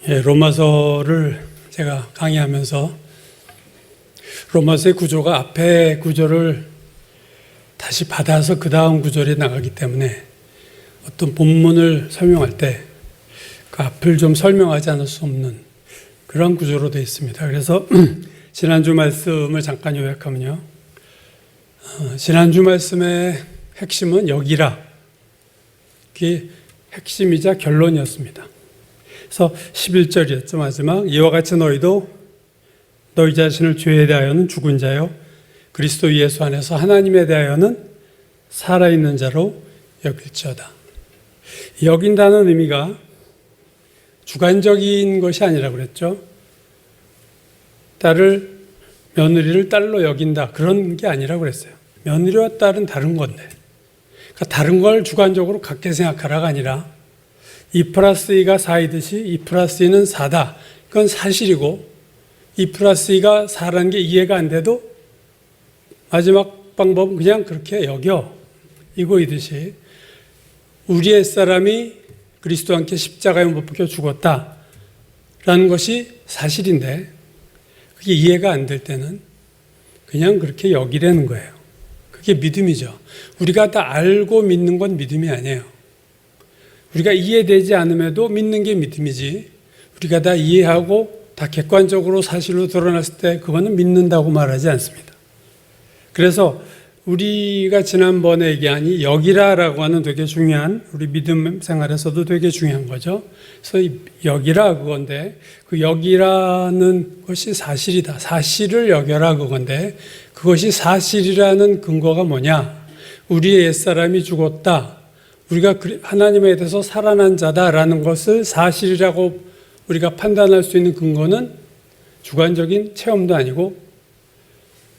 로마서를 제가 강의하면서 로마서의 구조가 앞에 구조를 다시 받아서 그 다음 구절에 나가기 때문에 어떤 본문을 설명할 때 그 앞을 좀 설명하지 않을 수 없는 그런 구조로 되어 있습니다. 그래서 지난주 말씀을 잠깐 요약하면요. 지난주 말씀의 핵심은 여기라. 그게 핵심이자 결론이었습니다. 그래서 11절이었죠. 마지막 이와 같이 너희도 너희 자신을 죄에 대하여는 죽은 자요 그리스도 예수 안에서 하나님에 대하여는 살아있는 자로 여길지어다. 여긴다는 의미가 주관적인 것이 아니라고 그랬죠. 며느리를 딸로 여긴다 그런 게 아니라고 그랬어요. 며느리와 딸은 다른 건데, 그러니까 다른 걸 주관적으로 같게 생각하라가 아니라 2+2가 4이듯이 2+2는 4다. 그건 사실이고 2+2가 4라는 게 이해가 안 돼도 마지막 방법은 그냥 그렇게 여겨. 이거이듯이 우리의 사람이 그리스도와 함께 십자가에 못 박혀 죽었다라는 것이 사실인데 그게 이해가 안 될 때는 그냥 그렇게 여기라는 거예요. 그게 믿음이죠. 우리가 다 알고 믿는 건 믿음이 아니에요. 우리가 이해되지 않음에도 믿는 게 믿음이지, 우리가 다 이해하고 다 객관적으로 사실로 드러났을 때 그거는 믿는다고 말하지 않습니다. 그래서 우리가 지난번에 얘기한 이 여기라라고 하는 되게 중요한, 우리 믿음 생활에서도 되게 중요한 거죠. 그래서 여기라 그건데, 그 여기라는 것이 사실이다. 사실을 여겨라 그건데, 그것이 사실이라는 근거가 뭐냐? 우리의 옛사람이 죽었다. 우리가 하나님에 대해서 살아난 자다라는 것을 사실이라고 우리가 판단할 수 있는 근거는 주관적인 체험도 아니고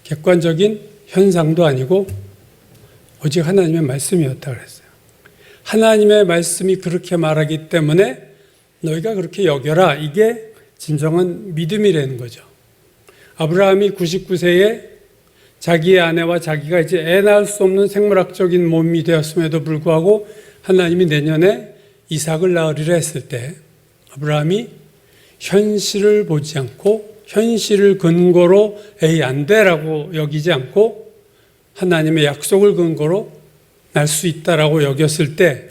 객관적인 현상도 아니고 오직 하나님의 말씀이었다 그랬어요. 하나님의 말씀이 그렇게 말하기 때문에 너희가 그렇게 여겨라. 이게 진정한 믿음이라는 거죠. 아브라함이 99세에 자기의 아내와 자기가 이제 애 낳을 수 없는 생물학적인 몸이 되었음에도 불구하고 하나님이 내년에 이삭을 낳으리라 했을 때 아브라함이 현실을 보지 않고 현실을 근거로 안 돼라고 여기지 않고 하나님의 약속을 근거로 날 수 있다라고 여겼을 때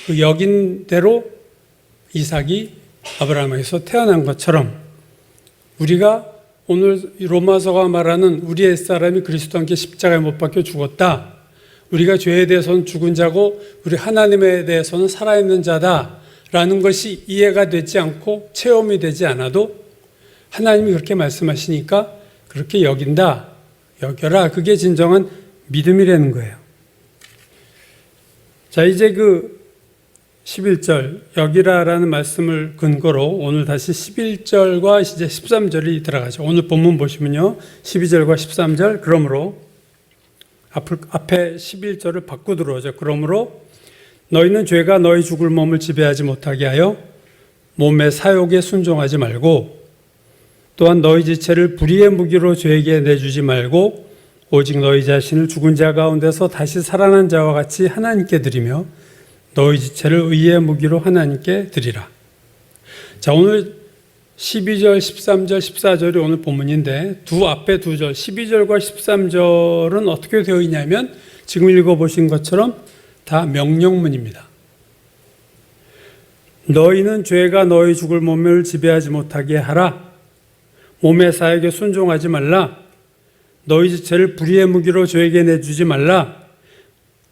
그 여긴 대로 이삭이 아브라함에게서 태어난 것처럼 우리가 오늘 로마서가 말하는 우리의 사람이 그리스도와 함께 십자가에 못 박혀 죽었다. 우리가 죄에 대해서는 죽은 자고 우리 하나님에 대해서는 살아있는 자다라는 것이 이해가 되지 않고 체험이 되지 않아도 하나님이 그렇게 말씀하시니까 그렇게 여긴다, 여겨라. 그게 진정한 믿음이라는 거예요. 자, 이제 그 11절 여기라라는 말씀을 근거로 오늘 다시 11절과 이제 13절이 들어가죠. 오늘 본문 보시면요. 12절과 13절, 그러므로 앞에 11절을 바꾸어 들어오죠. 그러므로 너희는 죄가 너희 죽을 몸을 지배하지 못하게 하여 몸의 사욕에 순종하지 말고 또한 너희 지체를 불의의 무기로 죄에게 내주지 말고 오직 너희 자신을 죽은 자 가운데서 다시 살아난 자와 같이 하나님께 드리며 너희 지체를 의의 무기로 하나님께 드리라. 자, 오늘 12절, 13절, 14절이 오늘 본문인데 앞에 두 절, 12절과 13절은 어떻게 되어 있냐면 지금 읽어보신 것처럼 다 명령문입니다. 너희는 죄가 너희 죽을 몸을 지배하지 못하게 하라. 몸의 사역에 순종하지 말라. 너희 지체를 불의의 무기로 죄에게 내주지 말라.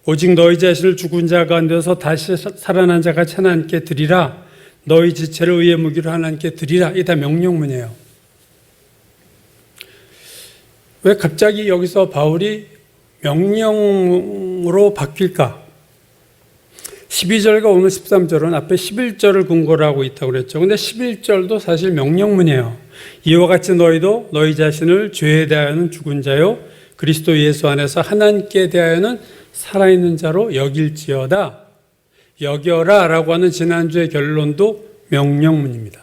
오직 너희 자신을 죽은 자 가운데서 다시 살아난 자가 하나님께 드리라. 너희 지체를 의의 무기로 하나님께 드리라. 이게 다 명령문이에요. 왜 갑자기 여기서 바울이 명령으로 바뀔까? 12절과 오늘 13절은 앞에 11절을 근거로 하고 있다고 그랬죠. 근데 11절도 사실 명령문이에요. 이와 같이 너희도 너희 자신을 죄에 대하여는 죽은 자요 그리스도 예수 안에서 하나님께 대하여는 살아있는 자로 여길지어다. 여겨라 라고 하는 지난주의 결론도 명령문입니다.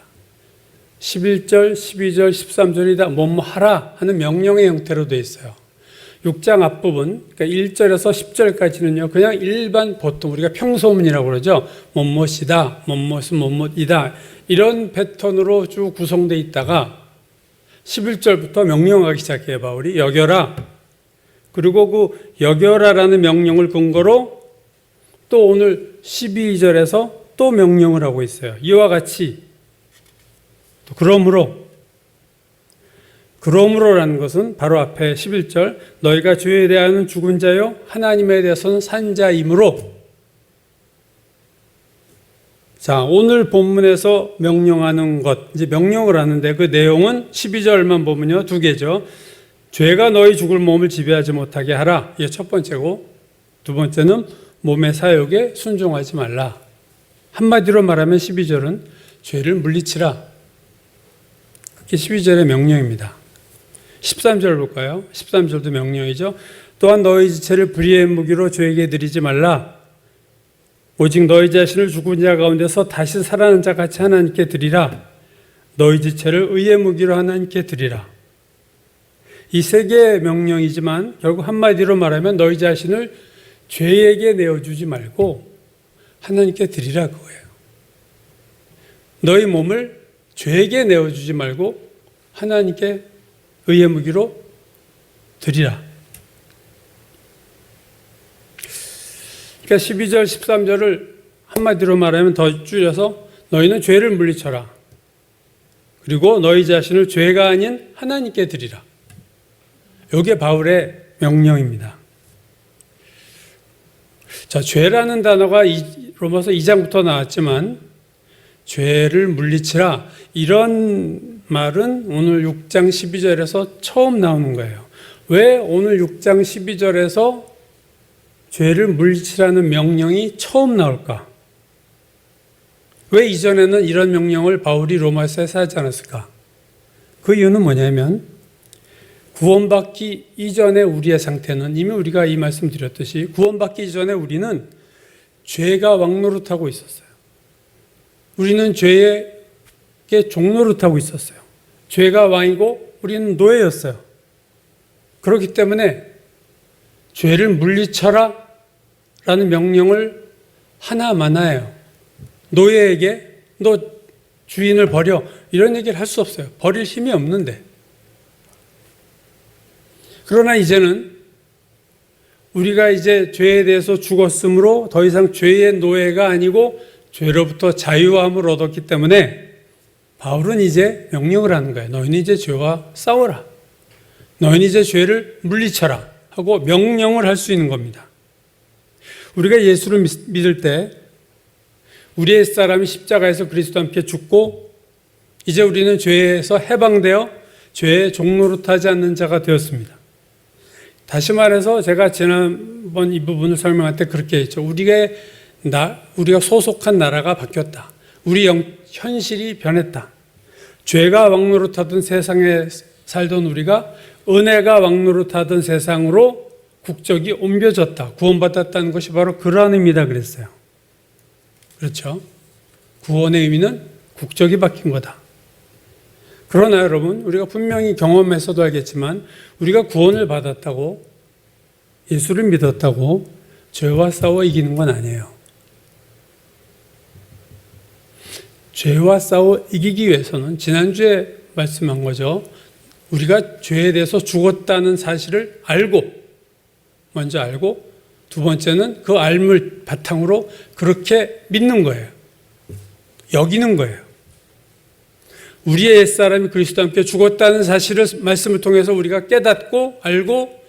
11절, 12절, 13절이 다 뭐뭐 하라 하는 명령의 형태로 되어 있어요. 6장 앞부분, 그러니까 1절에서 10절까지는요, 그냥 일반 보통 우리가 평소문이라고 그러죠. 뭐뭐이다, 뭐뭐은 뭐뭐이다. 이런 패턴으로 쭉 구성되어 있다가 11절부터 명령하기 시작해요, 바울이. 여겨라. 그리고 그 여겨라라는 명령을 근거로 또 오늘 12절에서 또 명령을 하고 있어요. 이와 같이. 또 그러므로라는 것은 바로 앞에 11절 너희가 죄에 대하여는 죽은 자요 하나님에 대해서는 산 자이므로. 자, 오늘 본문에서 명령하는 것, 이제 명령을 하는데 그 내용은 12절만 보면요, 두 개죠. 죄가 너희 죽을 몸을 지배하지 못하게 하라. 이게 첫 번째고, 두 번째는 몸의 사욕에 순종하지 말라. 한마디로 말하면 12절은 죄를 물리치라. 그게 12절의 명령입니다. 13절 볼까요? 13절도 명령이죠. 또한 너희 지체를 불의의 무기로 죄에게 드리지 말라. 오직 너희 자신을 죽은 자 가운데서 다시 살아난 자 같이 하나님께 드리라. 너희 지체를 의의 무기로 하나님께 드리라. 이 세 개의 명령이지만 결국 한마디로 말하면 너희 자신을 죄에게 내어주지 말고 하나님께 드리라 그거예요. 너희 몸을 죄에게 내어주지 말고 하나님께 의의 무기로 드리라. 그러니까 12절, 13절을 한마디로 말하면 더 줄여서 너희는 죄를 물리쳐라. 그리고 너희 자신을 죄가 아닌 하나님께 드리라. 이게 바울의 명령입니다. 자, 죄라는 단어가 로마서 2장부터 나왔지만 죄를 물리치라 이런 말은 오늘 6장 12절에서 처음 나오는 거예요. 왜 오늘 6장 12절에서 죄를 물리치라는 명령이 처음 나올까? 왜 이전에는 이런 명령을 바울이 로마서에서 하지 않았을까? 그 이유는 뭐냐면 구원받기 이전의 우리의 상태는 이미 우리가 이 말씀 드렸듯이 구원받기 이전에 우리는 죄가 왕노릇하고 있었어요. 우리는 죄에게 종노릇하고 있었어요. 죄가 왕이고 우리는 노예였어요. 그렇기 때문에 죄를 물리쳐라 라는 명령을 하나만 해요. 노예에게 너 주인을 버려 이런 얘기를 할 수 없어요. 버릴 힘이 없는데. 그러나 이제는 우리가 이제 죄에 대해서 죽었으므로 더 이상 죄의 노예가 아니고 죄로부터 자유함을 얻었기 때문에 바울은 이제 명령을 하는 거예요. 너희는 이제 죄와 싸워라. 너희는 이제 죄를 물리쳐라 하고 명령을 할 수 있는 겁니다. 우리가 예수를 믿을 때 우리 옛사람이 십자가에서 그리스도와 함께 죽고 이제 우리는 죄에서 해방되어 죄의 종노릇하지 않는 자가 되었습니다. 다시 말해서 제가 지난번 이 부분을 설명할 때 그렇게 했죠. 우리가 소속한 나라가 바뀌었다. 우리 현실이 변했다. 죄가 왕노릇하던 세상에 살던 우리가 은혜가 왕노릇하던 세상으로 국적이 옮겨졌다. 구원받았다는 것이 바로 그러한 의미다 그랬어요. 그렇죠? 구원의 의미는 국적이 바뀐 거다. 그러나 여러분, 우리가 분명히 경험해서도 알겠지만 우리가 구원을 받았다고 예수를 믿었다고 죄와 싸워 이기는 건 아니에요. 죄와 싸워 이기기 위해서는 지난주에 말씀한 거죠. 우리가 죄에 대해서 죽었다는 사실을 먼저 알고 두 번째는 그 알을 바탕으로 그렇게 믿는 거예요. 여기는 거예요. 우리의 옛사람이 그리스도와 함께 죽었다는 사실을 말씀을 통해서 우리가 깨닫고 알고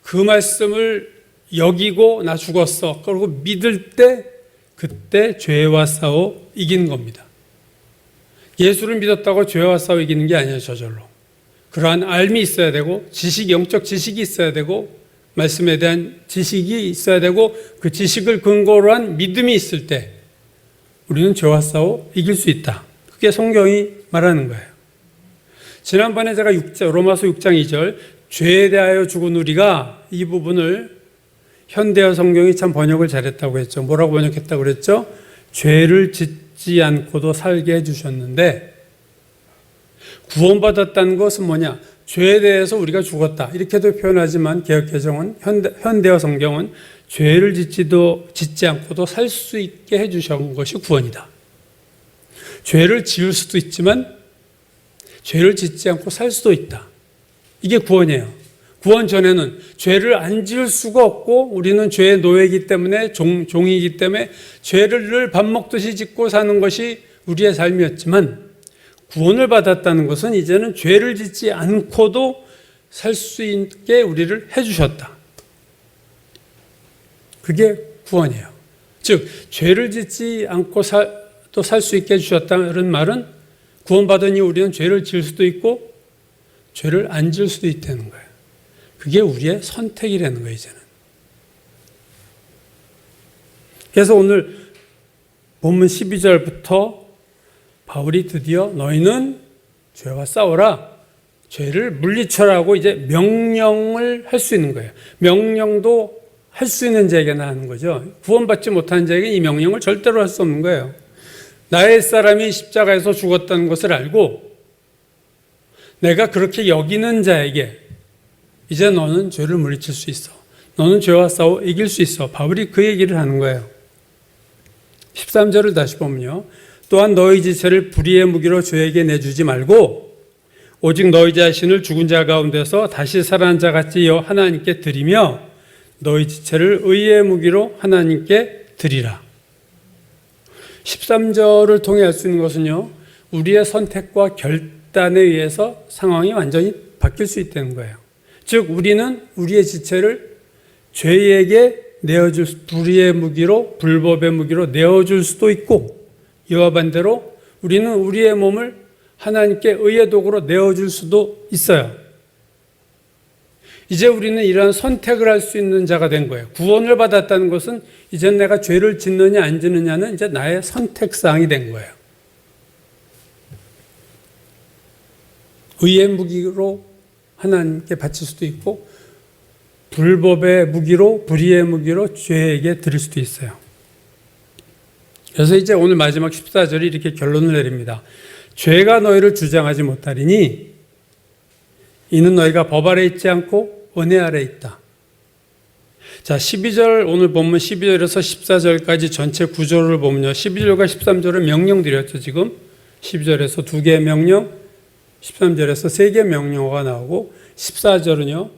그 말씀을 여기고 나 죽었어. 그리고 믿을 때 그때 죄와 싸워 이기는 겁니다. 예수를 믿었다고 죄와 싸워 이기는 게 아니에요. 저절로. 그러한 알미 있어야 되고 영적 지식이 있어야 되고 말씀에 대한 지식이 있어야 되고 그 지식을 근거로 한 믿음이 있을 때 우리는 죄와 싸워 이길 수 있다. 그게 성경이 말하는 거예요. 지난번에 제가 로마서 6장 2절 죄에 대하여 죽은 우리가 이 부분을 현대어 성경이 참 번역을 잘했다고 했죠. 뭐라고 번역했다고 그랬죠? 죄를 짓지 않고도 살게 해주셨는데 구원받았다는 것은 뭐냐? 죄에 대해서 우리가 죽었다. 이렇게도 표현하지만 개역개정은 현대어 성경은 죄를 짓지 않고도 살 수 있게 해주신 것이 구원이다. 죄를 지을 수도 있지만 죄를 짓지 않고 살 수도 있다. 이게 구원이에요. 구원 전에는 죄를 안 지을 수가 없고 우리는 죄의 노예이기 때문에 종이기 때문에 죄를 늘 밥 먹듯이 짓고 사는 것이 우리의 삶이었지만 구원을 받았다는 것은 이제는 죄를 짓지 않고도 살 수 있게 우리를 해주셨다. 그게 구원이에요. 즉 죄를 짓지 않고 또 살 수 있게 해주셨다는 말은 구원받으니 우리는 죄를 지을 수도 있고 죄를 안 지을 수도 있다는 거예요. 그게 우리의 선택이라는 거예요, 이제는. 그래서 오늘 본문 12절부터 바울이 드디어 너희는 죄와 싸워라, 죄를 물리쳐라고 이제 명령을 할 수 있는 거예요. 명령도 할 수 있는 자에게나 하는 거죠. 구원받지 못한 자에게 이 명령을 절대로 할 수 없는 거예요. 나의 사람이 십자가에서 죽었다는 것을 알고 내가 그렇게 여기는 자에게 이제 너는 죄를 물리칠 수 있어. 너는 죄와 싸워 이길 수 있어. 바울이 그 얘기를 하는 거예요. 13절을 다시 보면요. 또한 너희 지체를 불의의 무기로 죄에게 내주지 말고 오직 너희 자신을 죽은 자 가운데서 다시 살아난 자 같이 하나님께 드리며 너희 지체를 의의 무기로 하나님께 드리라. 13절을 통해 알 수 있는 것은요. 우리의 선택과 결단에 의해서 상황이 완전히 바뀔 수 있다는 거예요. 즉 우리는 우리의 지체를 죄에게 내어줄 불의의 무기로 불법의 무기로 내어줄 수도 있고 이와 반대로 우리는 우리의 몸을 하나님께 의의 도구로 내어줄 수도 있어요. 이제 우리는 이러한 선택을 할 수 있는 자가 된 거예요. 구원을 받았다는 것은 이제 내가 죄를 짓느냐 안 짓느냐는 이제 나의 선택사항이 된 거예요. 의의 무기로 하나님께 바칠 수도 있고 불법의 무기로 불의의 무기로 죄에게 드릴 수도 있어요. 그래서 이제 오늘 마지막 14절이 이렇게 결론을 내립니다. 죄가 너희를 주장하지 못하리니 이는 너희가 법 아래 있지 않고 은혜 아래 있다. 자, 12절 오늘 본문 12절에서 14절까지 전체 구조를 보면요. 12절과 13절은 명령들이었죠. 지금 12절에서 2개의 명령, 13절에서 3개의 명령어가 나오고 14절은요.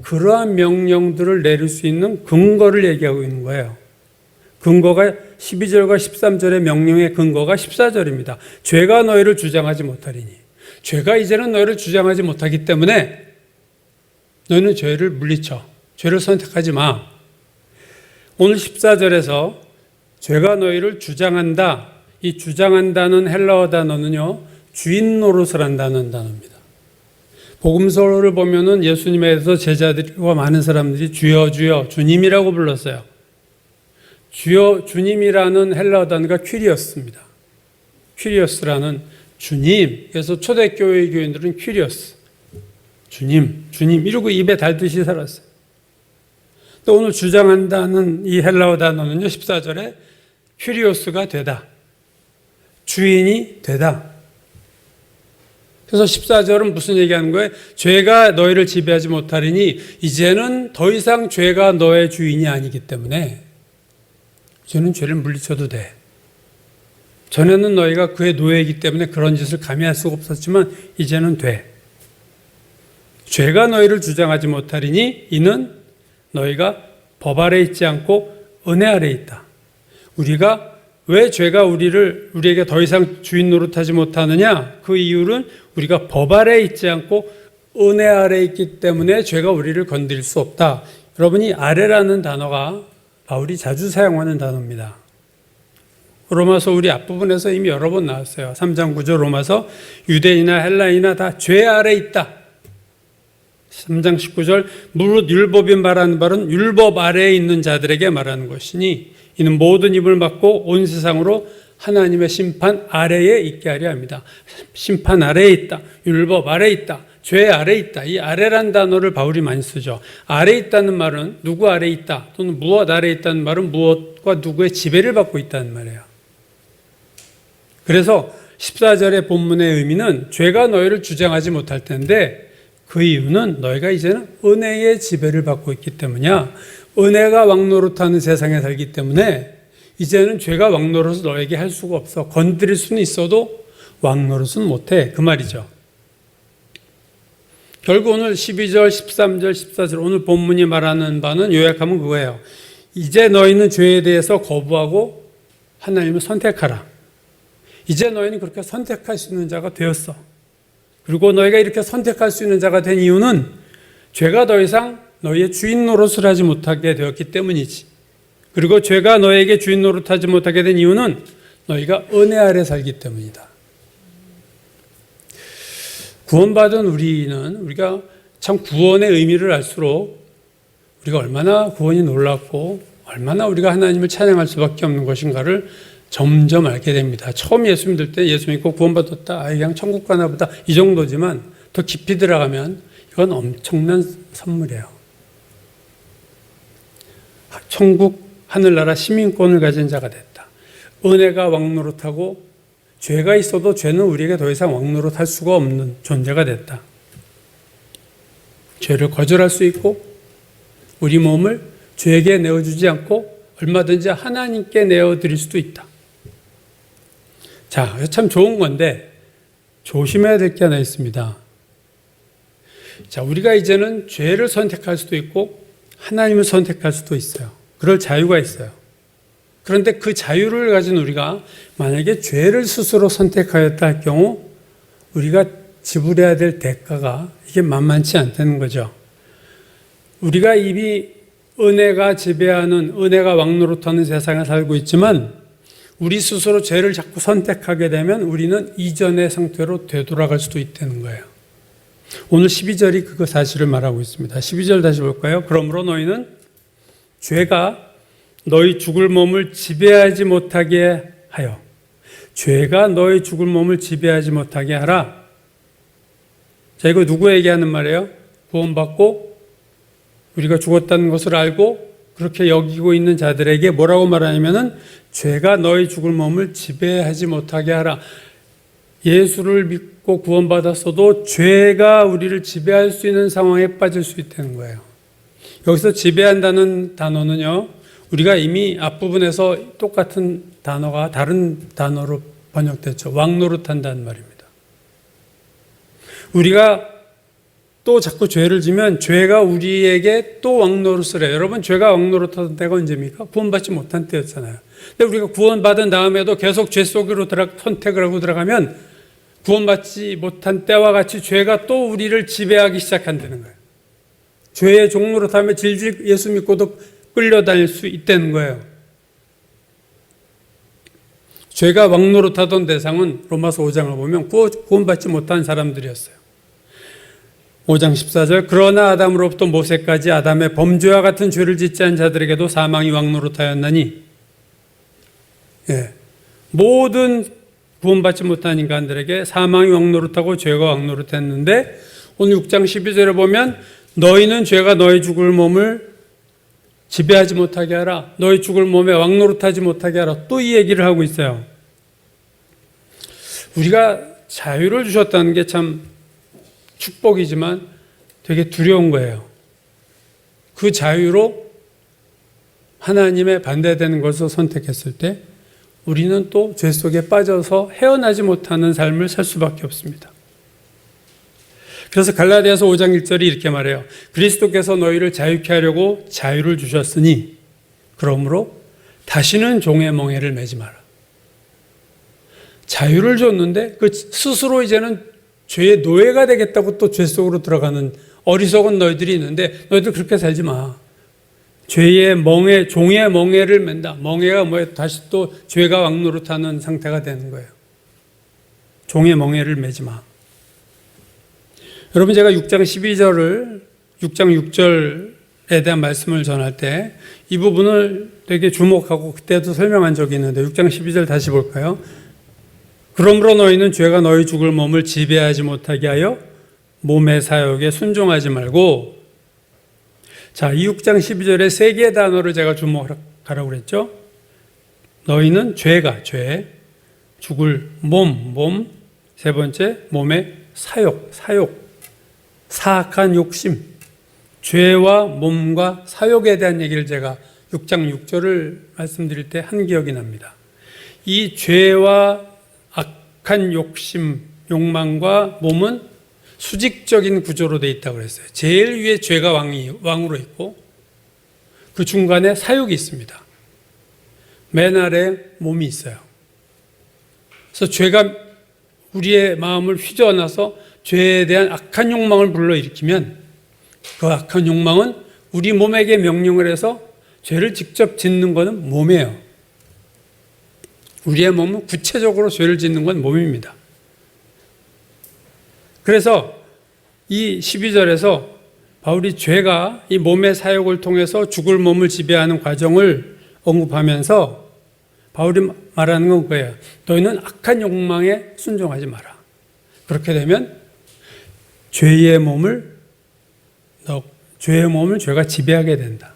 그러한 명령들을 내릴 수 있는 근거를 얘기하고 있는 거예요. 근거가 12절과 13절의 명령의 근거가 14절입니다. 죄가 너희를 주장하지 못하리니. 죄가 이제는 너희를 주장하지 못하기 때문에 너희는 죄를 물리쳐. 죄를 선택하지 마. 오늘 14절에서 죄가 너희를 주장한다. 이 주장한다는 헬라어 단어는요. 주인 노릇을 한다는 단어입니다. 복음서를 보면은 예수님에 대해서 제자들과 많은 사람들이 주여 주여 주님이라고 불렀어요. 주여 주님이라는 헬라어 단어가 퀴리어스입니다. 퀴리어스라는 주님. 그래서 초대교회 교인들은 퀴리어스. 주님, 주님 이러고 입에 달듯이 살았어요. 또 오늘 주장한다는 이 헬라어 단어는요. 14절에 퀴리오스가 되다. 주인이 되다. 그래서 14절은 무슨 얘기하는 거예요? 죄가 너희를 지배하지 못하리니 이제는 더 이상 죄가 너의 주인이 아니기 때문에 이제는 죄를 물리쳐도 돼. 전에는 너희가 그의 노예이기 때문에 그런 짓을 감히 할 수가 없었지만 이제는 돼. 죄가 너희를 주장하지 못하리니 이는 너희가 법 아래 있지 않고 은혜 아래 있다. 우리가 왜 죄가 우리에게 더 이상 주인 노릇하지 못하느냐? 그 이유는 우리가 법 아래 있지 않고 은혜 아래 있기 때문에 죄가 우리를 건드릴 수 없다. 여러분이 아래라는 단어가 바울이 자주 사용하는 단어입니다. 로마서 우리 앞부분에서 이미 여러 번 나왔어요. 3장 9절 로마서 유대인이나 헬라인이나 다 죄 아래 있다. 3장 19절 무릇 율법이 말하는 바는 율법 아래에 있는 자들에게 말하는 것이니 이는 모든 입을 막고 온 세상으로 하나님의 심판 아래에 있게 하려 합니다. 심판 아래에 있다. 율법 아래에 있다. 죄 아래에 있다. 이 아래란 단어를 바울이 많이 쓰죠. 아래에 있다는 말은 누구 아래에 있다 또는 무엇 아래에 있다는 말은 무엇과 누구의 지배를 받고 있다는 말이에요. 그래서 14절의 본문의 의미는 죄가 너희를 주장하지 못할 텐데 그 이유는 너희가 이제는 은혜의 지배를 받고 있기 때문이야. 은혜가 왕노릇하는 세상에 살기 때문에 이제는 죄가 왕노릇을 너에게 할 수가 없어. 건드릴 수는 있어도 왕노릇은 못해. 그 말이죠. 결국 오늘 12절, 13절, 14절 오늘 본문이 말하는 바는 요약하면 그거예요. 이제 너희는 죄에 대해서 거부하고 하나님을 선택하라. 이제 너희는 그렇게 선택할 수 있는 자가 되었어. 그리고 너희가 이렇게 선택할 수 있는 자가 된 이유는 죄가 더 이상 너희의 주인 노릇을 하지 못하게 되었기 때문이지. 그리고 죄가 너에게 주인 노릇하지 못하게 된 이유는 너희가 은혜 아래 살기 때문이다. 구원받은 우리가 참 구원의 의미를 알수록 우리가 얼마나 구원이 놀랍고 얼마나 우리가 하나님을 찬양할 수밖에 없는 것인가를 점점 알게 됩니다. 처음 예수 믿을 때 예수 믿고 구원받았다. 그냥 천국 가나 보다 이 정도지만 더 깊이 들어가면 이건 엄청난 선물이에요. 천국 하늘나라 시민권을 가진 자가 됐다. 은혜가 왕노릇하고 죄가 있어도 죄는 우리에게 더 이상 왕노릇할 수가 없는 존재가 됐다. 죄를 거절할 수 있고 우리 몸을 죄에게 내어주지 않고 얼마든지 하나님께 내어드릴 수도 있다. 자, 참 좋은 건데 조심해야 될 게 하나 있습니다. 자, 우리가 이제는 죄를 선택할 수도 있고 하나님을 선택할 수도 있어요. 그럴 자유가 있어요. 그런데 그 자유를 가진 우리가 만약에 죄를 스스로 선택하였다 할 경우 우리가 지불해야 될 대가가 이게 만만치 않다는 거죠. 우리가 이미 은혜가 지배하는, 은혜가 왕노릇하는 세상에 살고 있지만 우리 스스로 죄를 자꾸 선택하게 되면 우리는 이전의 상태로 되돌아갈 수도 있다는 거예요. 오늘 12절이 그 사실을 말하고 있습니다. 12절 다시 볼까요? 그러므로 너희는 죄가 너희 죽을 몸을 지배하지 못하게 하여, 죄가 너희 죽을 몸을 지배하지 못하게 하라. 자, 이거 누구에게 하는 말이에요? 구원받고 우리가 죽었다는 것을 알고 그렇게 여기고 있는 자들에게 뭐라고 말하냐면은 죄가 너희 죽을 몸을 지배하지 못하게 하라. 예수를 믿고 구원받았어도 죄가 우리를 지배할 수 있는 상황에 빠질 수 있다는 거예요. 여기서 지배한다는 단어는요, 우리가 이미 앞부분에서 똑같은 단어가 다른 단어로 번역됐죠. 왕노릇한다는 말입니다. 우리가 또 자꾸 죄를 지면 죄가 우리에게 또 왕노릇을 해요. 여러분, 죄가 왕노릇하던 때가 언제입니까? 구원받지 못한 때였잖아요. 근데 우리가 구원받은 다음에도 계속 죄 속으로 선택을 하고 들어가면 구원받지 못한 때와 같이 죄가 또 우리를 지배하기 시작한다는 거예요. 죄의 종노릇하며 질질 예수 믿고도 끌려다닐 수 있다는 거예요. 죄가 왕노릇하던 대상은 로마서 5장을 보면 구원받지 못한 사람들이었어요. 5장 14절 그러나 아담으로부터 모세까지 아담의 범죄와 같은 죄를 짓지 않은 자들에게도 사망이 왕노릇하였나니, 모든 구원받지 못한 인간들에게 사망이 왕노릇하고 죄가 왕노릇했는데 오늘 6장 12절에 보면 너희는 죄가 너희 죽을 몸을 지배하지 못하게 하라. 너희 죽을 몸에 왕노릇하지 못하게 하라. 또 이 얘기를 하고 있어요. 우리가 자유를 주셨다는 게 참 축복이지만 되게 두려운 거예요. 그 자유로 하나님의 반대되는 것을 선택했을 때 우리는 또 죄 속에 빠져서 헤어나지 못하는 삶을 살 수밖에 없습니다. 그래서 갈라디아서 5장 1절이 이렇게 말해요. 그리스도께서 너희를 자유케 하려고 자유를 주셨으니 그러므로 다시는 종의 멍에를 매지 마라. 자유를 줬는데 그 스스로 이제는 죄의 노예가 되겠다고 또 죄 속으로 들어가는 어리석은 너희들이 있는데 너희들 그렇게 살지 마. 죄의 멍에, 종의 멍에를 맨다. 멍에가 뭐예요? 다시 또 죄가 왕노릇하는 상태가 되는 거예요. 종의 멍에를 매지 마. 여러분, 제가 6장 12절을 6장 6절에 대한 말씀을 전할 때 이 부분을 되게 주목하고 그때도 설명한 적이 있는데 6장 12절 다시 볼까요? 그러므로 너희는 죄가 너희 죽을 몸을 지배하지 못하게 하여 몸의 사욕에 순종하지 말고, 자, 이 6장 12절에 세 개의 단어를 제가 주목하라고 그랬죠. 너희는 죄가, 죄, 죽을 몸, 세 번째 몸의 사욕. 사악한 욕심, 죄와 몸과 사욕에 대한 얘기를 제가 6장 6절을 말씀드릴 때 한 기억이 납니다. 이 죄와 악한 욕심, 욕망과 몸은 수직적인 구조로 되어 있다고 그랬어요. 제일 위에 죄가 왕으로 있고 그 중간에 사욕이 있습니다. 맨 아래 몸이 있어요. 그래서 죄가 우리의 마음을 휘저어놔서 죄에 대한 악한 욕망을 불러일으키면 그 악한 욕망은 우리 몸에게 명령을 해서 죄를 직접 짓는 것은 몸이에요. 우리의 몸은 구체적으로 죄를 짓는 건 몸입니다. 그래서 이 12절에서 바울이 죄가 이 몸의 사욕을 통해서 죽을 몸을 지배하는 과정을 언급하면서 바울이 말하는 건 그거예요. 너희는 악한 욕망에 순종하지 마라. 그렇게 되면 죄의 몸을 죄가 지배하게 된다.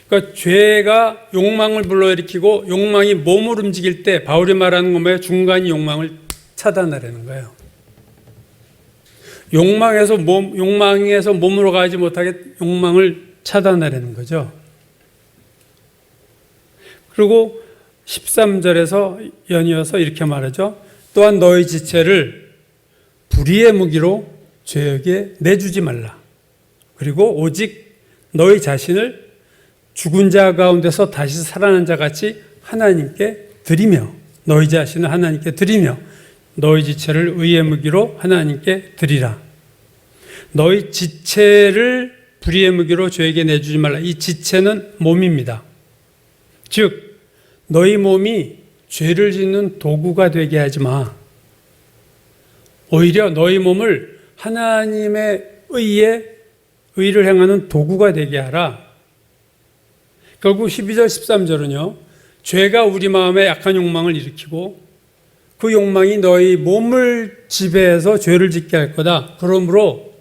그러니까 죄가 욕망을 불러일으키고 욕망이 몸을 움직일 때 바울이 말하는 건 뭐예요? 중간이 욕망을 차단하라는 거예요. 욕망에서 몸으로 가지 못하게 욕망을 차단하라는 거죠. 그리고 13절에서 연이어서 이렇게 말하죠. 또한 너희 지체를 불의의 무기로 죄에게 내주지 말라. 그리고 오직 너희 자신을 죽은 자 가운데서 다시 살아난 자 같이 하나님께 드리며 너희 자신을 하나님께 드리며 너희 지체를 의의 무기로 하나님께 드리라. 너희 지체를 불의의 무기로 죄에게 내주지 말라. 이 지체는 몸입니다. 즉 너희 몸이 죄를 짓는 도구가 되게 하지 마. 오히려 너희 몸을 하나님의 의를 행하는 도구가 되게 하라. 결국 12절 13절은요. 죄가 우리 마음에 약한 욕망을 일으키고 그 욕망이 너희 몸을 지배해서 죄를 짓게 할 거다. 그러므로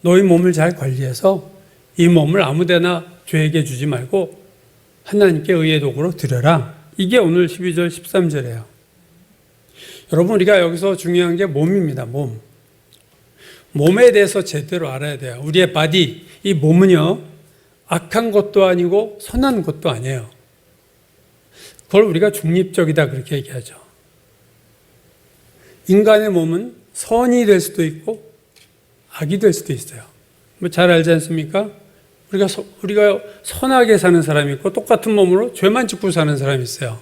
너희 몸을 잘 관리해서 이 몸을 아무데나 죄에게 주지 말고 하나님께 의의 도구로 드려라. 이게 오늘 12절 13절이에요. 여러분 우리가 여기서 중요한 게 몸입니다. 몸에 대해서 제대로 알아야 돼요. 우리의 바디, 이 몸은요. 악한 것도 아니고 선한 것도 아니에요. 그걸 우리가 중립적이다 그렇게 얘기하죠. 인간의 몸은 선이 될 수도 있고 악이 될 수도 있어요. 뭐 잘 알지 않습니까? 우리가 선하게 사는 사람이 있고 똑같은 몸으로 죄만 짓고 사는 사람이 있어요.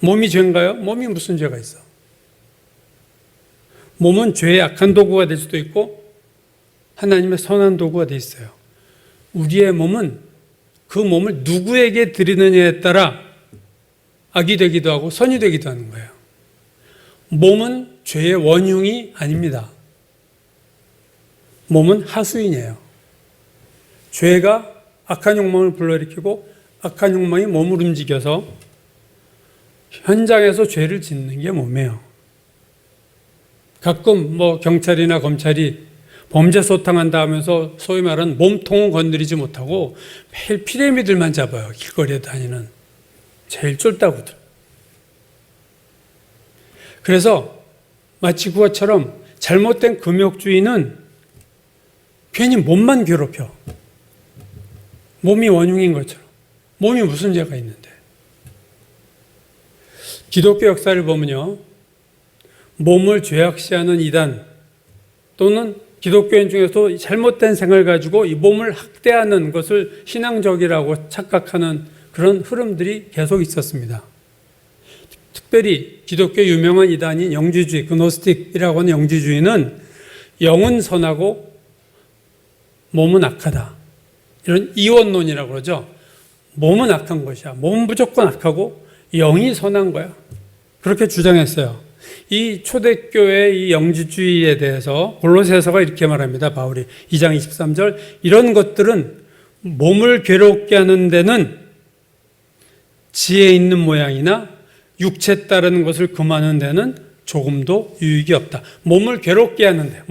몸이 죄인가요? 몸이 무슨 죄가 있어? 몸은 죄의 악한 도구가 될 수도 있고 하나님의 선한 도구가 돼 있어요. 우리의 몸은 그 몸을 누구에게 드리느냐에 따라 악이 되기도 하고 선이 되기도 하는 거예요. 몸은 죄의 원흉이 아닙니다. 몸은 하수인이에요. 죄가 악한 욕망을 불러일으키고 악한 욕망이 몸을 움직여서 현장에서 죄를 짓는 게 몸이에요. 가끔 경찰이나 검찰이 범죄 소탕한다 하면서 소위 말하는 몸통은 건드리지 못하고 매일 피레미들만 잡아요. 길거리에 다니는 제일 쫄따구들. 그래서 마치 그것처럼 잘못된 금욕주의는 괜히 몸만 괴롭혀. 몸이 원흉인 것처럼. 몸이 무슨 죄가 있는데. 기독교 역사를 보면요. 몸을 죄악시하는 이단 또는 기독교인 중에서 잘못된 생각을 가지고 이 몸을 학대하는 것을 신앙적이라고 착각하는 그런 흐름들이 계속 있었습니다. 특별히 기독교 유명한 이단인 영지주의, 그노스틱이라고 하는 영지주의는 영은 선하고 몸은 악하다. 이런 이원론이라고 그러죠. 몸은 악한 것이야. 몸은 무조건 악하고 영이 선한 거야. 그렇게 주장했어요. 이 초대교회의 이 영지주의에 대해서 골로새서가 이렇게 말합니다. 바울이 2장 23절 이런 것들은 몸을 괴롭게 하는 데는 지혜 있는 모양이나 육체 따르는 것을 금하는 데는 조금도 유익이 없다. 몸을 괴롭게 하는데,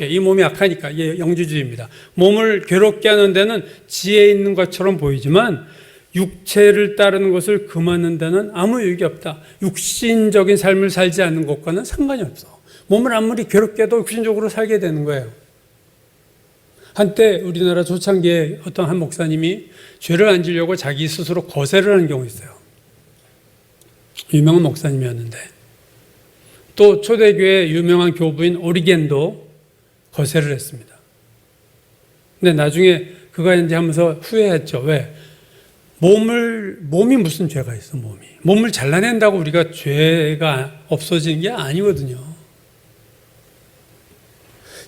이 몸이 악하니까 이게 영지주의입니다. 몸을 괴롭게 하는 데는 지혜 있는 것처럼 보이지만 육체를 따르는 것을 금하는 데는 아무 유익이 없다. 육신적인 삶을 살지 않는 것과는 상관이 없어. 몸을 아무리 괴롭게 해도 육신적으로 살게 되는 거예요. 한때 우리나라 초창기에 어떤 한 목사님이 죄를 안 지려고 자기 스스로 거세를 하는 경우 있어요. 유명한 목사님이었는데, 또 초대교회 유명한 교부인 오리겐도 거세를 했습니다. 근데 나중에 그가 이제 하면서 후회했죠. 왜? 몸이 무슨 죄가 있어, 몸을 잘라낸다고 우리가 죄가 없어지는 게 아니거든요.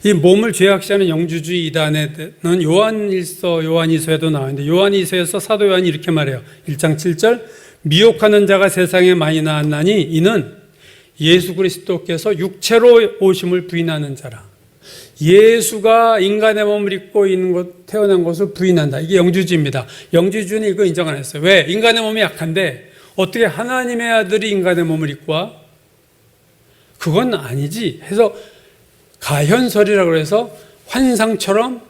이 몸을 죄악시하는 영주주의 이단에는 요한일서, 요한이서에도 나오는데, 요한이서에서 사도 요한이 이렇게 말해요. 1장 7절, 미혹하는 자가 세상에 많이 나왔나니 이는 예수 그리스도께서 육체로 오심을 부인하는 자라. 예수가 인간의 몸을 입고 있는 것, 태어난 것을 부인한다. 이게 영주주의입니다. 영주주의는 이거 인정 안 했어요. 왜? 인간의 몸이 약한데 어떻게 하나님의 아들이 인간의 몸을 입고 와? 그건 아니지 해서 가현설이라고 해서 환상처럼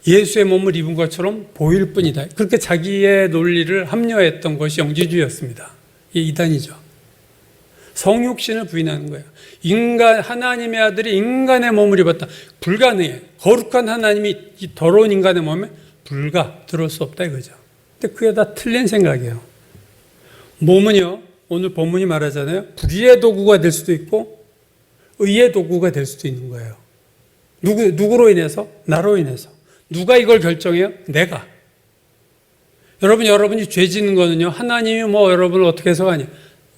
예수의 몸을 입은 것처럼 보일 뿐이다. 그렇게 자기의 논리를 합리화했던 것이 영주주의였습니다. 이 이단이죠. 성육신을 부인하는 거예요. 하나님의 아들이 인간의 몸을 입었다. 불가능해. 거룩한 하나님이 이 더러운 인간의 몸에 들어올 수 없다 이거죠. 근데 그게 다 틀린 생각이에요. 몸은요, 오늘 본문이 말하잖아요. 불의의 도구가 될 수도 있고 의의 도구가 될 수도 있는 거예요. 누구로 인해서? 나로 인해서. 누가 이걸 결정해요? 내가. 여러분이 죄 짓는 거는요, 하나님이 여러분을 어떻게 해서 하냐?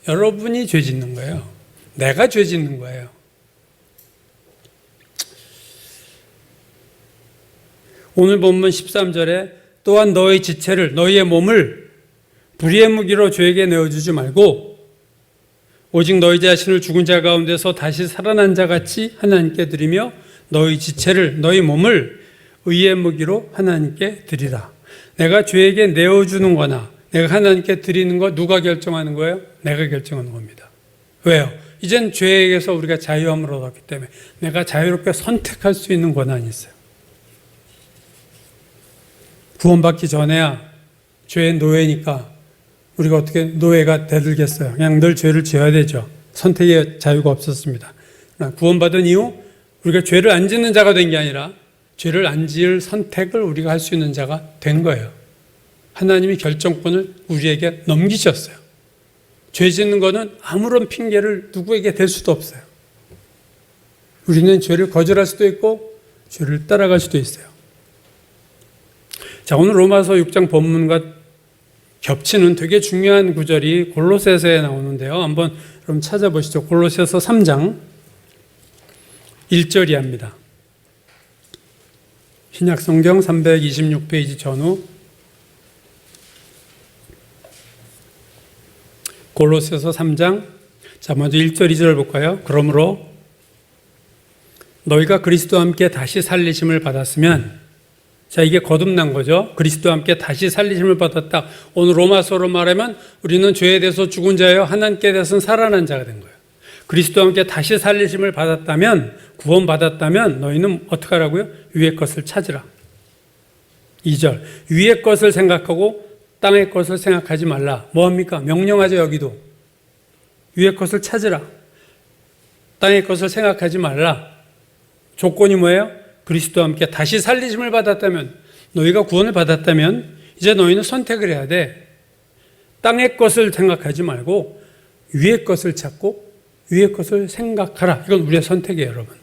여러분이 죄 짓는 거예요. 내가 죄 짓는 거예요. 오늘 본문 13절에 또한 너의 지체를, 너희의 몸을 불의의 무기로 죄에게 내어주지 말고 오직 너희 자신을 죽은 자 가운데서 다시 살아난 자 같이 하나님께 드리며 너희 지체를, 너희 몸을 의의 무기로 하나님께 드리라. 내가 죄에게 내어주는 거나 내가 하나님께 드리는 거 누가 결정하는 거예요? 내가 결정하는 겁니다. 왜요? 이젠 죄에게서 우리가 자유함을 얻었기 때문에 내가 자유롭게 선택할 수 있는 권한이 있어요. 구원받기 전에야 죄의 노예니까 우리가 어떻게 노예가 되들겠어요? 그냥 늘 죄를 지어야 되죠. 선택의 자유가 없었습니다. 구원받은 이후 우리가 죄를 안 짓는 자가 된 게 아니라 죄를 안 지을 선택을 우리가 할 수 있는 자가 된 거예요. 하나님이 결정권을 우리에게 넘기셨어요. 죄 짓는 거는 아무런 핑계를 누구에게 댈 수도 없어요. 우리는 죄를 거절할 수도 있고 죄를 따라갈 수도 있어요. 자, 오늘 로마서 6장 본문과 겹치는 되게 중요한 구절이 골로새서에 나오는데요. 한번 그럼 찾아보시죠. 골로새서 3장 1절 이하입니다. 신약성경 326페이지 전후 골로새서 3장, 자 먼저 1절 2절 볼까요? 그러므로 너희가 그리스도와 함께 다시 살리심을 받았으면, 자 이게 거듭난 거죠. 그리스도와 함께 다시 살리심을 받았다. 오늘 로마서로 말하면 우리는 죄에 대해서 죽은 자예요, 하나님께 대해서는 살아난 자가 된 거예요. 그리스도와 함께 다시 살리심을 받았다면, 구원받았다면 너희는 어떻게 하라고요? 위의 것을 찾으라. 2절, 위의 것을 생각하고 땅의 것을 생각하지 말라. 뭐합니까? 명령하죠. 여기도 위의 것을 찾으라, 땅의 것을 생각하지 말라. 조건이 뭐예요? 그리스도와 함께 다시 살리심을 받았다면, 너희가 구원을 받았다면 이제 너희는 선택을 해야 돼. 땅의 것을 생각하지 말고 위의 것을 찾고 위의 것을 생각하라. 이건 우리의 선택이에요, 여러분.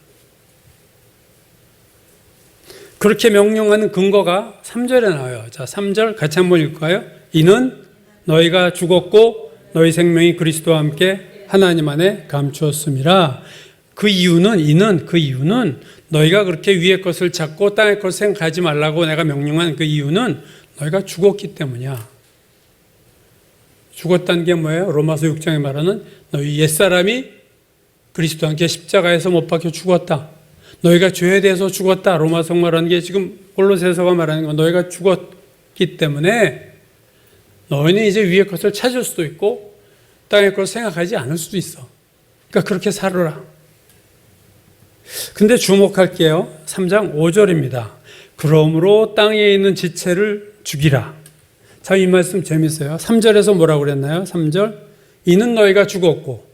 그렇게 명령하는 근거가 3절에 나와요. 자, 3절 같이 한번 읽을까요? 이는 너희가 죽었고 너희 생명이 그리스도와 함께 하나님 안에 감추었음이라. 그 이유는 너희가 그렇게 위의 것을 찾고 땅의 것을 생각하지 말라고 내가 명령한 그 이유는 너희가 죽었기 때문이야. 죽었다는 게 뭐예요? 로마서 6장에 말하는 너희 옛사람이 그리스도와 함께 십자가에서 못 박혀 죽었다. 너희가 죄에 대해서 죽었다. 로마서 말하는 게 지금 골로새서가 말하는 건 너희가 죽었기 때문에 너희는 이제 위의 것을 찾을 수도 있고 땅의 것을 생각하지 않을 수도 있어. 그러니까 그렇게 살아라. 근데 주목할게요. 3장 5절입니다. 그러므로 땅에 있는 지체를 죽이라. 자, 이 말씀 재밌어요. 3절에서 뭐라고 그랬나요? 3절, 이는 너희가 죽었고,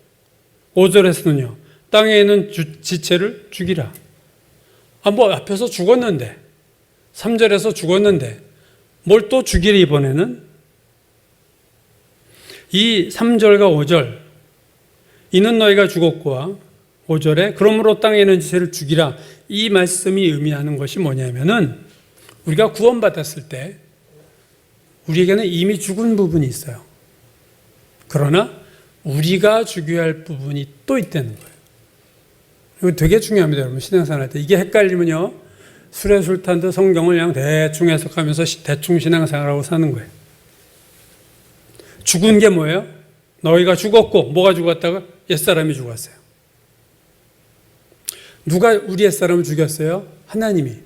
5절에서는요, 땅에 있는 지체를 죽이라. 뭐 앞에서 죽었는데 3절에서 죽었는데 뭘 또 죽이래 이번에는? 이 3절과 5절 이는 너희가 죽었고와 5절에 그러므로 땅에 있는 지체를 죽이라 이 말씀이 의미하는 것이 뭐냐면은 우리가 구원받았을 때 우리에게는 이미 죽은 부분이 있어요. 그러나 우리가 죽여야 할 부분이 또 있다는 거예요. 이거 되게 중요합니다, 여러분. 신앙생활 할 때. 이게 헷갈리면요. 술에 술 탄 듯 성경을 그냥 대충 해석하면서 대충 신앙생활하고 사는 거예요. 죽은 게 뭐예요? 너희가 죽었고, 뭐가 죽었다고? 옛사람이 죽었어요. 누가 우리 옛사람을 죽였어요? 하나님이.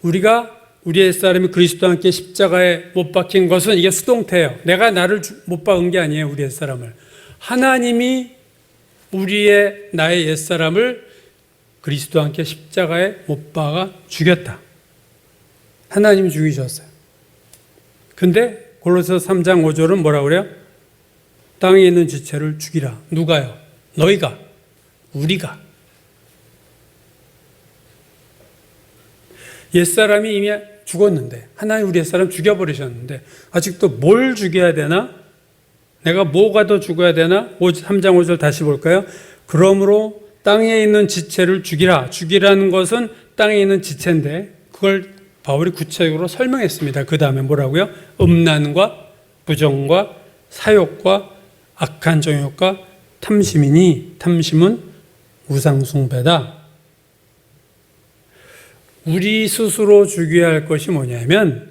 우리 옛사람이 그리스도와 함께 십자가에 못 박힌 것은 이게 수동태예요. 내가 나를 못 박은 게 아니에요, 우리 옛사람을. 하나님이 나의 옛사람을 그리스도와 함께 십자가에 못 박아 죽였다. 하나님이 죽이셨어요. 근데 골로새서 3장 5절은 뭐라고 그래요? 땅에 있는 지체를 죽이라. 누가요? 너희가, 우리가. 옛사람이 이미 죽었는데 하나님 우리 옛사람 죽여버리셨는데 아직도 뭘 죽여야 되나? 내가 뭐가 더 죽어야 되나? 3장 5절 다시 볼까요? 그러므로 땅에 있는 지체를 죽이라. 죽이라는 것은 땅에 있는 지체인데 그걸 바울이 구체적으로 설명했습니다. 그 다음에 뭐라고요? 음란과 부정과 사욕과 악한 정욕과 탐심이니 탐심은 우상숭배다. 우리 스스로 죽여야 할 것이 뭐냐면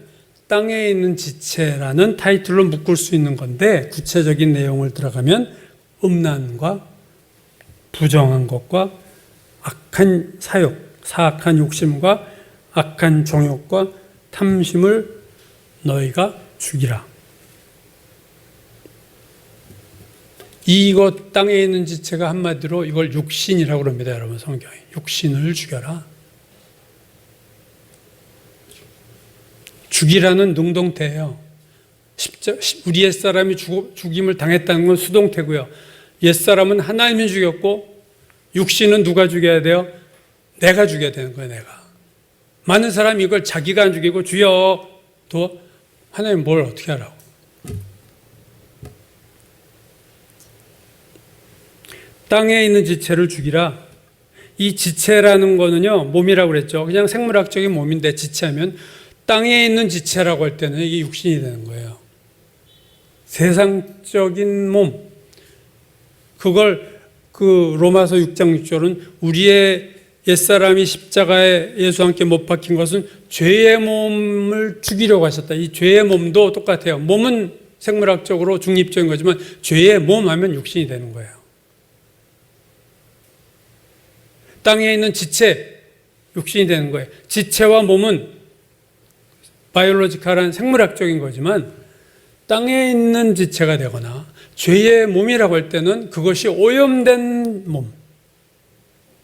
땅에 있는 지체라는 타이틀로 묶을 수 있는 건데 구체적인 내용을 들어가면 음란과 부정한 것과 악한 사욕, 사악한 욕심과 악한 정욕과 탐심을 너희가 죽이라. 이것 땅에 있는 지체가 한마디로 이걸 육신이라고 합니다, 여러분. 성경에 육신을 죽여라. 죽이라는 능동태예요. 우리 옛사람이 죽임을 당했다는 건 수동태고요. 옛사람은 하나님이 죽였고 육신은 누가 죽여야 돼요? 내가 죽여야 되는 거예요. 내가. 많은 사람이 이걸 자기가 안 죽이고 주여 또 하나님 뭘 어떻게 하라고. 땅에 있는 지체를 죽이라. 이 지체라는 거는요, 몸이라고 그랬죠. 그냥 생물학적인 몸인데 지체하면 땅에 있는 지체라고 할 때는 이게 육신이 되는 거예요. 세상적인 몸. 그걸 로마서 6장 6절은 우리의 옛사람이 십자가에 예수와 함께 못 박힌 것은 죄의 몸을 죽이려고 하셨다. 이 죄의 몸도 똑같아요. 몸은 생물학적으로 중립적인 거지만 죄의 몸 하면 육신이 되는 거예요. 땅에 있는 지체, 육신이 되는 거예요. 지체와 몸은 바이올로지컬한 생물학적인 거지만 땅에 있는 지체가 되거나 죄의 몸이라고 할 때는 그것이 오염된 몸,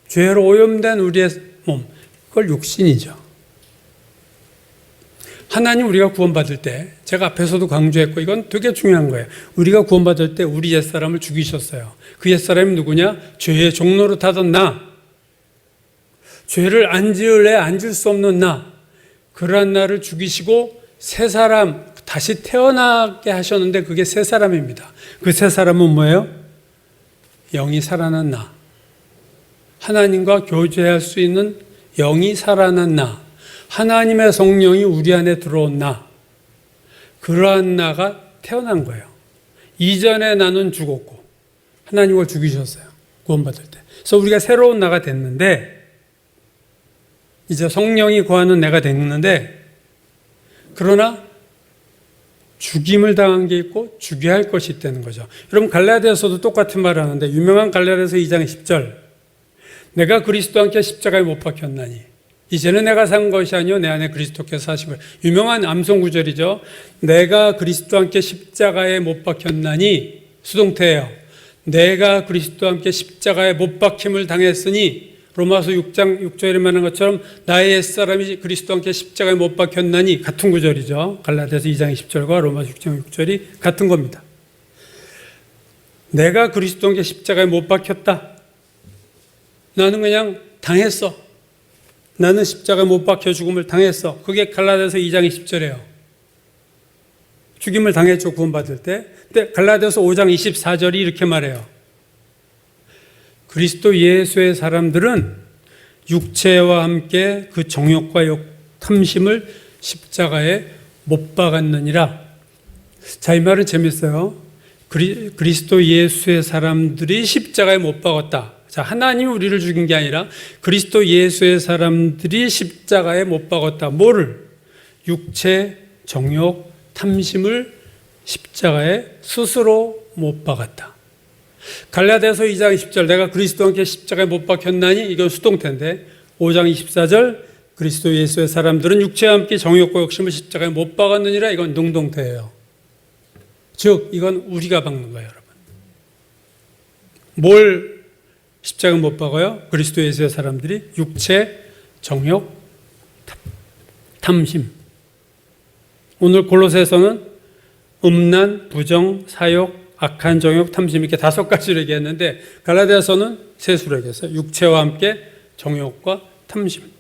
죄로 오염된 우리의 몸, 그걸 육신이죠. 하나님 우리가 구원받을 때 제가 앞에서도 강조했고 이건 되게 중요한 거예요. 우리가 구원받을 때 우리 옛사람을 죽이셨어요. 그 옛사람이 누구냐? 죄의 종로로 타던 나, 죄를 안 지을래 안 지을 수 없는 나, 그러한 나를 죽이시고 새 사람 다시 태어나게 하셨는데 그게 새 사람입니다. 그 새 사람은 뭐예요? 영이 살아난 나, 하나님과 교제할 수 있는 영이 살아난 나, 하나님의 성령이 우리 안에 들어온 나, 그러한 나가 태어난 거예요. 이전에 나는 죽었고 하나님을 죽이셨어요. 구원받을 때. 그래서 우리가 새로운 나가 됐는데 이제 성령이 거하는 내가 됐는데 그러나 죽임을 당한 게 있고 죽여야 할 것이 있다는 거죠. 여러분 갈라디아서도 똑같은 말을 하는데 유명한 갈라디아서 2장 10절 내가 그리스도와 함께 십자가에 못 박혔나니 이제는 내가 산 것이 아니요 내 안에 그리스도께서 사시고 유명한 암송 구절이죠. 내가 그리스도와 함께 십자가에 못 박혔나니 수동태예요. 내가 그리스도와 함께 십자가에 못 박힘을 당했으니 로마서 6장 6절에 말하는 것처럼 나의 옛사람이 그리스도와 함께 십자가에 못 박혔나니 같은 구절이죠. 갈라디아서 2장 20절과 로마서 6장 6절이 같은 겁니다. 내가 그리스도와 함께 십자가에 못 박혔다. 나는 그냥 당했어. 나는 십자가에 못 박혀 죽음을 당했어. 그게 갈라디아서 2장 20절이에요. 죽임을 당했죠, 구원받을 때. 근데 갈라디아서 5장 24절이 이렇게 말해요. 그리스도 예수의 사람들은 육체와 함께 그 정욕과 탐심을 십자가에 못 박았느니라. 자, 이 말은 재밌어요. 그리스도 예수의 사람들이 십자가에 못 박았다. 자, 하나님이 우리를 죽인 게 아니라 그리스도 예수의 사람들이 십자가에 못 박았다. 뭐를? 육체, 정욕, 탐심을 십자가에 스스로 못 박았다. 갈라디아서 2장 20절 내가 그리스도와 함께 십자가에 못 박혔나니 이건 수동태인데 5장 24절 그리스도 예수의 사람들은 육체와 함께 정욕과 욕심을 십자가에 못 박았느니라 이건 능동태예요. 즉 이건 우리가 박는 거예요, 여러분. 뭘 십자가에 못 박아요? 그리스도 예수의 사람들이 육체, 정욕, 탐심. 오늘 골로새서는 음란, 부정, 사욕, 악한 정욕, 탐심 이렇게 5가지를 얘기했는데 갈라디아서는 셋으로 얘기했어요. 육체와 함께 정욕과 탐심.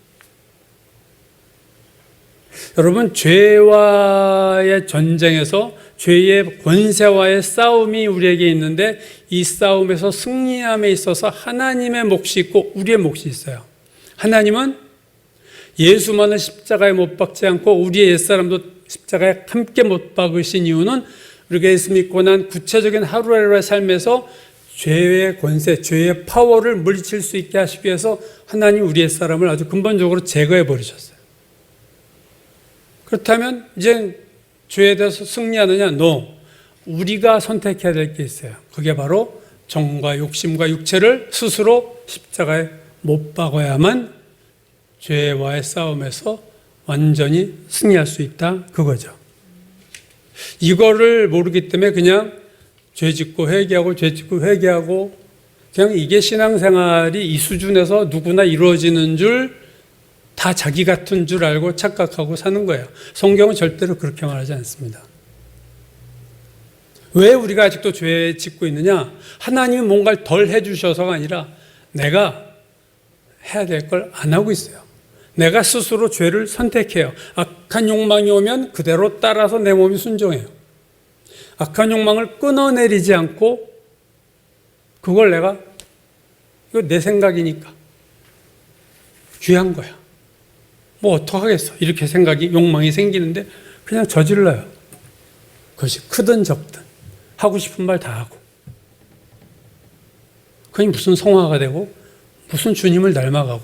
여러분, 죄와의 전쟁에서 죄의 권세와의 싸움이 우리에게 있는데 이 싸움에서 승리함에 있어서 하나님의 몫이 있고 우리의 몫이 있어요. 하나님은 예수만을 십자가에 못 박지 않고 우리의 옛사람도 십자가에 함께 못 박으신 이유는 우리가 예수 믿고 난 구체적인 하루하루의 삶에서 죄의 권세, 죄의 파워를 물리칠 수 있게 하시기 위해서 하나님 우리의 사람을 아주 근본적으로 제거해 버리셨어요. 그렇다면 이제 죄에 대해서 승리하느냐? No. 우리가 선택해야 될 게 있어요. 그게 바로 정과 욕심과 육체를 스스로 십자가에 못 박아야만 죄와의 싸움에서 완전히 승리할 수 있다. 그거죠. 이거를 모르기 때문에 그냥 죄 짓고 회개하고 죄 짓고 회개하고 그냥 이게 신앙생활이 이 수준에서 누구나 이루어지는 줄 다 자기 같은 줄 알고 착각하고 사는 거예요. 성경은 절대로 그렇게 말하지 않습니다. 왜 우리가 아직도 죄 짓고 있느냐? 하나님이 뭔가를 덜 해주셔서가 아니라 내가 해야 될 걸 안 하고 있어요. 내가 스스로 죄를 선택해요. 악한 욕망이 오면 그대로 따라서 내 몸이 순종해요. 악한 욕망을 끊어내리지 않고 그걸 내가 이거 내 생각이니까 귀한 거야. 뭐 어떡하겠어. 이렇게 생각이 욕망이 생기는데 그냥 저질러요. 그것이 크든 적든 하고 싶은 말 다 하고 그게 무슨 성화가 되고 무슨 주님을 닮아가고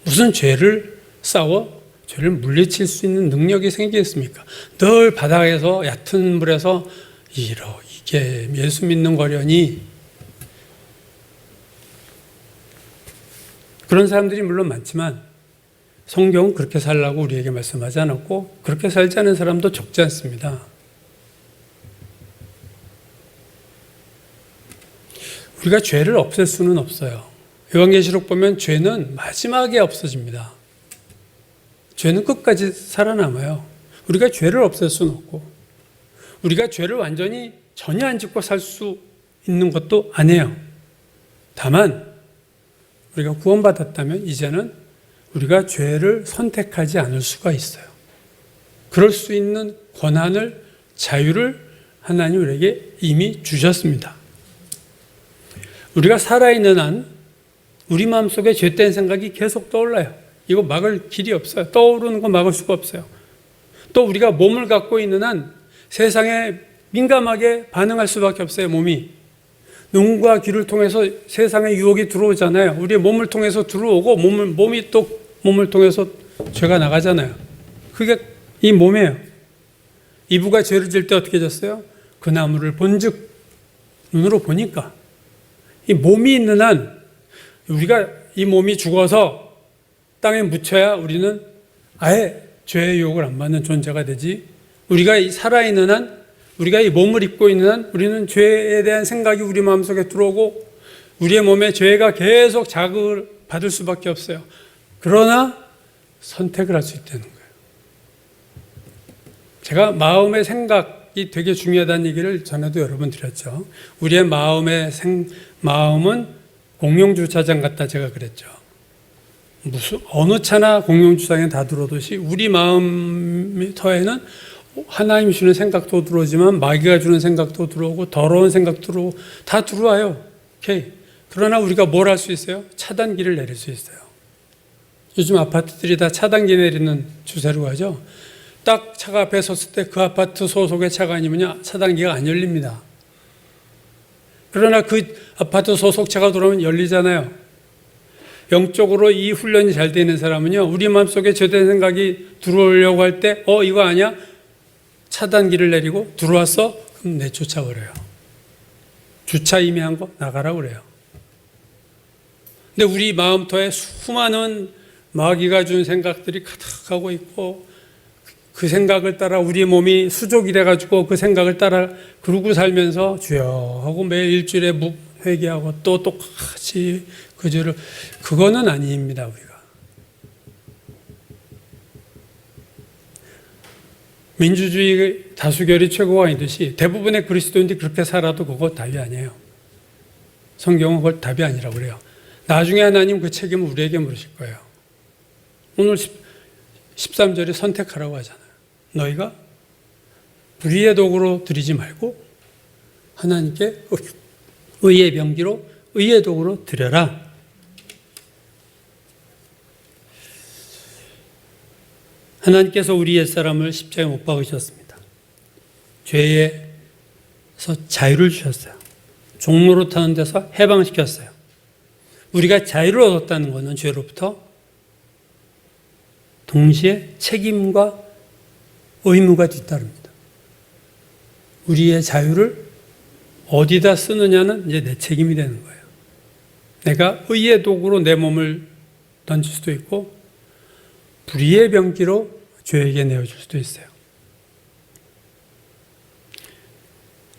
무슨 죄를 싸워 죄를 물리칠 수 있는 능력이 생기겠습니까? 늘 바닥에서 얕은 물에서 이게 예수 믿는 거려니 그런 사람들이 물론 많지만 성경은 그렇게 살라고 우리에게 말씀하지 않았고 그렇게 살지 않은 사람도 적지 않습니다. 우리가 죄를 없앨 수는 없어요. 요한계시록 보면 죄는 마지막에 없어집니다. 죄는 끝까지 살아남아요. 우리가 죄를 없앨 수는 없고 우리가 죄를 완전히 전혀 안 짓고 살 수 있는 것도 아니에요. 다만 우리가 구원받았다면 이제는 우리가 죄를 선택하지 않을 수가 있어요. 그럴 수 있는 권한을, 자유를 하나님 우리에게 이미 주셨습니다. 우리가 살아있는 한 우리 마음속에 죄된 생각이 계속 떠올라요. 이거 막을 길이 없어요. 떠오르는 거 막을 수가 없어요. 또 우리가 몸을 갖고 있는 한 세상에 민감하게 반응할 수밖에 없어요. 몸이. 눈과 귀를 통해서 세상의 유혹이 들어오잖아요. 우리의 몸을 통해서 들어오고 몸이 또 몸을 통해서 죄가 나가잖아요. 그게 이 몸이에요. 이브가 죄를 지을 때 어떻게 졌어요? 그 나무를 본즉 눈으로 보니까 이 몸이 있는 한 우리가 이 몸이 죽어서 땅에 묻혀야 우리는 아예 죄의 유혹을 안 받는 존재가 되지. 우리가 살아있는 한 우리가 이 몸을 입고 있는 한 우리는 죄에 대한 생각이 우리 마음속에 들어오고 우리의 몸에 죄가 계속 자극을 받을 수밖에 없어요. 그러나 선택을 할 수 있다는 거예요. 제가 마음의 생각이 되게 중요하다는 얘기를 전에도 여러 번 드렸죠. 우리의 마음은 공용주차장 같다 제가 그랬죠. 무슨 어느 차나 공동주차장에 다 들어오듯이 우리 마음터에는 하나님 주는 생각도 들어오지만 마귀가 주는 생각도 들어오고 더러운 생각도 들어오고 다 들어와요. 오케이. 그러나 우리가 뭘 할 수 있어요? 차단기를 내릴 수 있어요. 요즘 아파트들이 다 차단기 내리는 추세로 가죠. 딱 차가 앞에 섰을 때 그 아파트 소속의 차가 아니면 차단기가 안 열립니다. 그러나 그 아파트 소속 차가 들어오면 열리잖아요. 영적으로 이 훈련이 잘 되는 사람은요, 우리 마음속에 죄된 생각이 들어오려고 할 때, 이거 아니야? 차단기를 내리고 들어왔어? 그럼 내쫓아버려요. 주차 이미 한 거 나가라 그래요. 근데 우리 마음터에 수많은 마귀가 준 생각들이 가득하고 있고 그 생각을 따라 우리 몸이 수족이 돼가지고 그 생각을 따라 그러고 살면서 주여 하고 매일 일주일에 회개하고 또 똑같이 그 죄를, 그거는 아닙니다. 우리가 민주주의 다수결이 최고가 아니듯이 대부분의 그리스도인들이 그렇게 살아도 그거 답이 아니에요. 성경은 그걸 답이 아니라고 그래요. 나중에 하나님 그 책임을 우리에게 물으실 거예요. 오늘 13절에 선택하라고 하잖아요. 너희가 불의의 도구로 드리지 말고 하나님께 의의 병기로 의의 도구로 드려라. 하나님께서 우리 옛사람을 십자가에 못 박으셨습니다. 죄에서 자유를 주셨어요. 종로로 타는 데서 해방시켰어요. 우리가 자유를 얻었다는 것은 죄로부터 동시에 책임과 의무가 뒤따릅니다. 우리의 자유를 어디다 쓰느냐는 이제 내 책임이 되는 거예요. 내가 의의 도구로 내 몸을 던질 수도 있고 불의의 병기로 죄에게 내어줄 수도 있어요.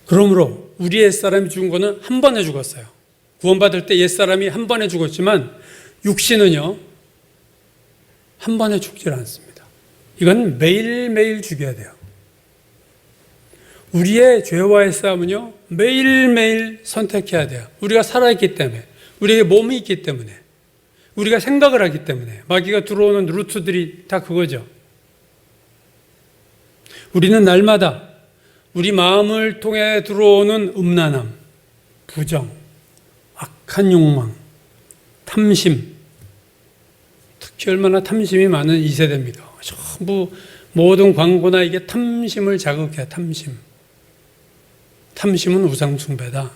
그러므로 우리 옛사람이 죽은 거는 한 번에 죽었어요. 구원받을 때 옛사람이 한 번에 죽었지만 육신은요 한 번에 죽질 않습니다. 이건 매일매일 죽여야 돼요. 우리의 죄와의 싸움은요 매일매일 선택해야 돼요. 우리가 살아있기 때문에, 우리에게 몸이 있기 때문에, 우리가 생각을 하기 때문에. 마귀가 들어오는 루트들이 다 그거죠. 우리는 날마다 우리 마음을 통해 들어오는 음란함, 부정, 악한 욕망, 탐심, 특히 얼마나 탐심이 많은 2세대입니까? 전부 모든 광고나 이게 탐심을 자극해. 탐심은 우상숭배다.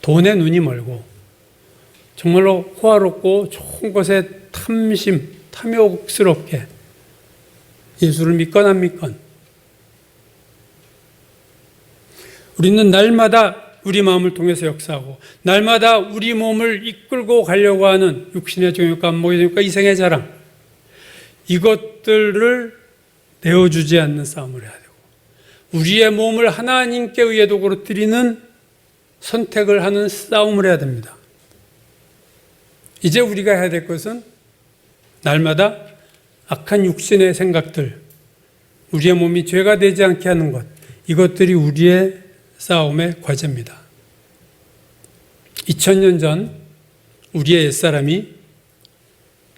돈에 눈이 멀고 정말로 호화롭고 좋은 것에 탐욕스럽게 예수를 믿건 안 믿건 우리는 날마다 우리 마음을 통해서 역사하고 날마다 우리 몸을 이끌고 가려고 하는 육신의 정욕과 안목의 정욕과 이생의 자랑, 이것들을 내어주지 않는 싸움을 해야 되고 우리의 몸을 하나님께 의의 도구로 드리는 선택을 하는 싸움을 해야 됩니다. 이제 우리가 해야 될 것은 날마다 악한 육신의 생각들, 우리의 몸이 죄가 되지 않게 하는 것, 이것들이 우리의 싸움의 과제입니다. 2000년 전 우리의 옛사람이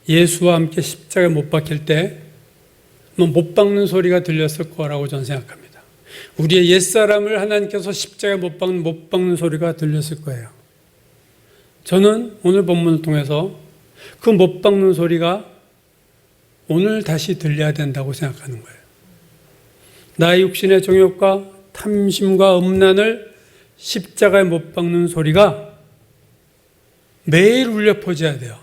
예수와 함께 십자가에 못 박힐 때 못 박는 소리가 들렸을 거라고 저는 생각합니다. 우리의 옛사람을 하나님께서 십자가에 못 박는 소리가 들렸을 거예요. 저는 오늘 본문을 통해서 그 못 박는 소리가 오늘 다시 들려야 된다고 생각하는 거예요. 나의 육신의 정욕과 탐심과 음란을 십자가에 못 박는 소리가 매일 울려 퍼져야 돼요.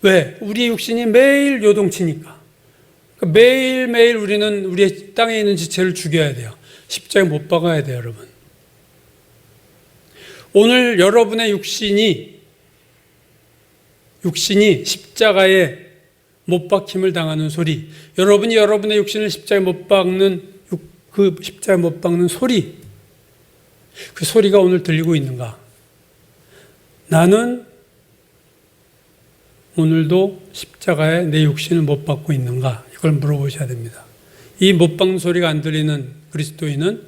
왜? 우리 육신이 매일 요동치니까. 매일매일 우리는 우리의 땅에 있는 지체를 죽여야 돼요. 십자가에 못 박아야 돼요, 여러분. 오늘 여러분의 육신이 십자가에 못 박힘을 당하는 소리, 여러분이 여러분의 육신을 십자가에 못 박는 그 십자가에 못 박는 소리, 그 소리가 오늘 들리고 있는가? 나는 오늘도 십자가에 내 육신을 못 박고 있는가? 이걸 물어보셔야 됩니다. 이 못 박는 소리가 안 들리는 그리스도인은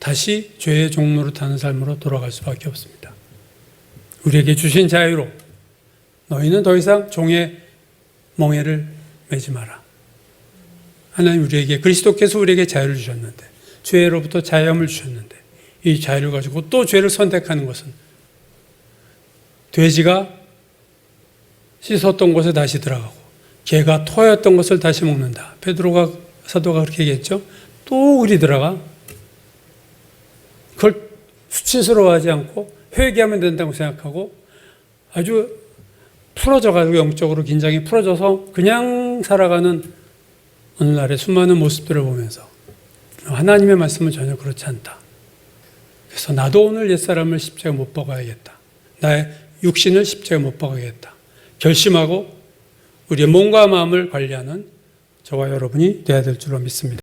다시 죄의 종로로 타는 삶으로 돌아갈 수밖에 없습니다. 우리에게 주신 자유로 너희는 더 이상 종의 멍에를 매지 마라. 하나님 우리에게 그리스도께서 우리에게 자유를 주셨는데 죄로부터 자유함을 주셨는데 이 자유를 가지고 또 죄를 선택하는 것은 돼지가 씻었던 곳에 다시 들어가고 개가 토하였던 것을 다시 먹는다. 베드로가 사도가 그렇게 얘기했죠. 또 그리 들어가 그걸 수치스러워하지 않고 회개하면 된다고 생각하고 아주 풀어져가지고 영적으로 긴장이 풀어져서 그냥 살아가는 오늘날의 수많은 모습들을 보면서 하나님의 말씀은 전혀 그렇지 않다. 그래서 나도 오늘 옛사람을 십자가 못 박아야겠다. 나의 육신을 십자가 못 박아야겠다. 결심하고 우리의 몸과 마음을 관리하는 저와 여러분이 되어야 될 줄로 믿습니다.